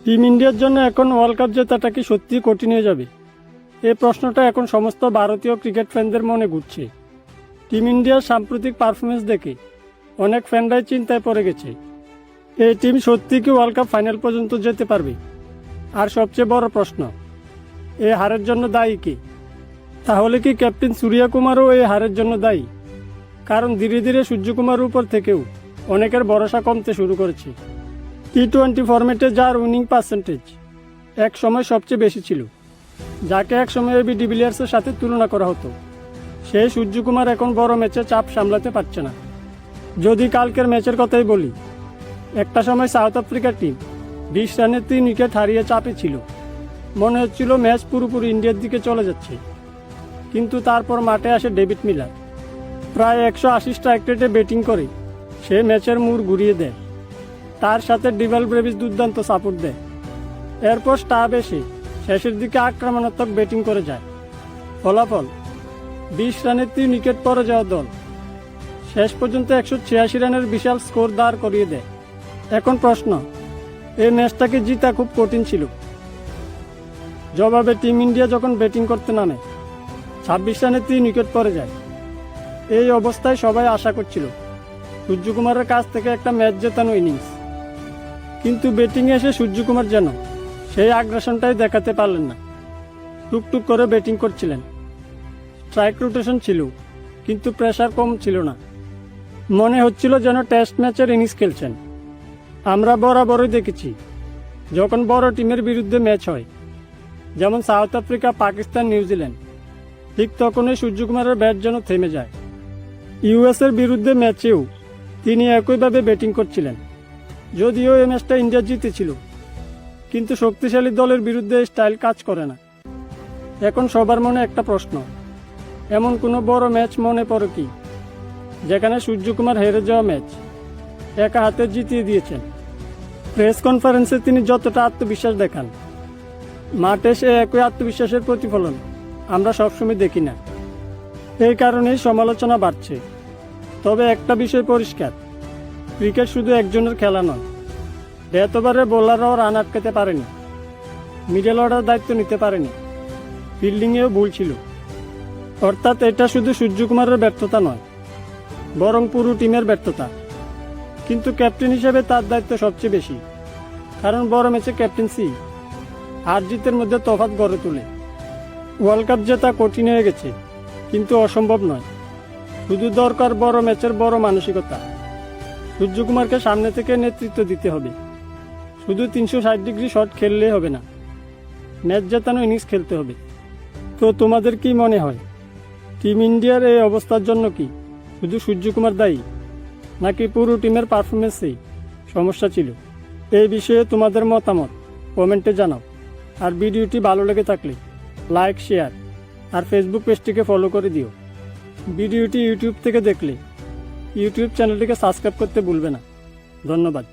Team ইন্ডিয়ার জন্য এখন ওয়ার্ল্ড কাপ জেতাটা কি সত্যিই কঠিন হয়ে যাবে? এই প্রশ্নটা এখন সমস্ত ভারতীয় ক্রিকেট ফ্যানদের মনে ঘুরছে। টিম ইন্ডিয়ার সাম্প্রতিক পারফরমেন্স দেখে অনেক ফ্যানরাই চিন্তায় পড়ে গেছে। এই টিম সত্যি কি ওয়ার্ল্ড কাপ ফাইনাল পর্যন্ত যেতে পারবে? আর সবচেয়ে বড় প্রশ্ন, এই হারের জন্য দায়ী কে? তাহলে কি ক্যাপ্টেন সূর্যকুমারও এই হারের জন্য দায়ী? কারণ ধীরে ধীরে সূর্যকুমারের উপর থেকেও অনেকের ভরসা কমতে শুরু করেছে। টি-20 ফরম্যাটে যার উইনিং পার্সেন্টেজ এক সময় সবচেয়ে বেশি ছিল, যাকে এক সময় এবি ডিভিলিয়ার্সের সাথে তুলনা করা হতো, সেই সূর্যকুমার এখন বড় ম্যাচে চাপ সামলাতে পারছে না। যদি কালকের ম্যাচের কথাই বলি, একটা সময় সাউথ আফ্রিকার টিম 20 রানে 3 উইকেট হারিয়ে চাপে ছিল। মনে হচ্ছিল ম্যাচ পুরোপুরি ইন্ডিয়ার দিকে চলে যাচ্ছে। কিন্তু তারপর মাঠে আসে ডেভিড মিলার, প্রায় 180 স্ট্রাইক রেটে ব্যাটিং করে সে ম্যাচের মোড় ঘুরিয়ে দেয়। তার সাথে ডিভাল ব্রেভিস দুর্দান্ত সাপোর্ট দেয়। এরপর স্টাব এসে শেষের দিকে আক্রমণাত্মক ব্যাটিং করে যায়। ফলাফল 20 রানে 3 উইকেট পড়ে যাওয়া দল শেষ পর্যন্ত 186 রানের বিশাল স্কোর দাঁড় করিয়ে দেয়। এখন প্রশ্ন, এই ম্যাচটাকে জিতা খুব কঠিন ছিল। জবাবে টিম ইন্ডিয়া যখন ব্যাটিং করতে নামে 26 রানে 3 উইকেট পড়ে যায়। এই অবস্থায় সবাই আশা করছিল সূর্যকুমারের কাছ থেকে একটা ম্যাচ জেতানো ইনিংস। কিন্তু ব্যাটিংয়ে এসে সূর্যকুমার যেন সেই আগ্রাসনটাই দেখাতে পারলেন না। টুকটুক করে ব্যাটিং করছিলেন, স্ট্রাইক রোটেশন ছিল, কিন্তু প্রেসার কম ছিল না। মনে হচ্ছিল যেন টেস্ট ম্যাচের ইনিংস খেলছেন। আমরা বরাবরই দেখেছি, যখন বড় টিমের বিরুদ্ধে ম্যাচ হয়, যেমন সাউথ আফ্রিকা, পাকিস্তান, নিউজিল্যান্ড, ঠিক তখনই সূর্যকুমারের ব্যাট যেন থেমে যায়। ইউএসের বিরুদ্ধে ম্যাচেও তিনি একইভাবে ব্যাটিং করছিলেন। যদিও এই ম্যাচটা ইন্ডিয়া জিতেছিল, কিন্তু শক্তিশালী দলের বিরুদ্ধে স্টাইল কাজ করে না। এখন সবার মনে একটা প্রশ্ন, এমন কোনো বড় ম্যাচ মনে পড়ে কি, যেখানে সূর্যকুমার হেরে যাওয়া ম্যাচ একা হাতে জিতিয়ে দিয়েছেন? প্রেস কনফারেন্সে তিনি যতটা আত্মবিশ্বাস দেখান, মাঠে সে একই আত্মবিশ্বাসের প্রতিফলন আমরা সবসময় দেখি না। এই কারণেই সমালোচনা বাড়ছে। তবে একটা বিষয় পরিষ্কার, ক্রিকেট শুধু একজনের খেলা নয়। এত ওভারে বোলাররাও রান আটকাতে পারেনি, মিডল অর্ডার দায়িত্ব নিতে পারেনি, ফিল্ডিংয়েও ভুল ছিল। অর্থাৎ এটা শুধু সূর্যকুমারের ব্যর্থতা নয়, বরং পুরো টিমের ব্যর্থতা। কিন্তু ক্যাপ্টেন হিসেবে তার দায়িত্ব সবচেয়ে বেশি, কারণ বড় ম্যাচে ক্যাপ্টেন্সি হার জিতের মধ্যে তফাৎ গড়ে তোলে। ওয়ার্ল্ড কাপ জেতা কঠিন হয়ে গেছে, কিন্তু অসম্ভব নয়। শুধু দরকার বড় ম্যাচের বড় মানসিকতা। সূর্যকুমারকে সামনে থেকে নেতৃত্ব দিতে হবে। শুধু 360 ডিগ্রি শট খেললেই হবে না, ম্যাচ জেতানো ইনিংস খেলতে হবে। তো তোমাদের কি মনে হয়, টিম ইন্ডিয়ার এই অবস্থার জন্য কি শুধু সূর্যকুমার দায়ী, নাকি পুরো টিমের পারফরমেন্সেই সমস্যা ছিল? এই বিষয়ে তোমাদের মতামত কমেন্টে জানাও। আর ভিডিওটি ভালো লেগে থাকলে লাইক, শেয়ার আর ফেসবুক পেজটিকে ফলো করে দিও। ভিডিওটি ইউটিউব থেকে দেখলে ইউটিউব চ্যানেলটিকে সাবস্ক্রাইব করতে ভুলবে না। ধন্যবাদ।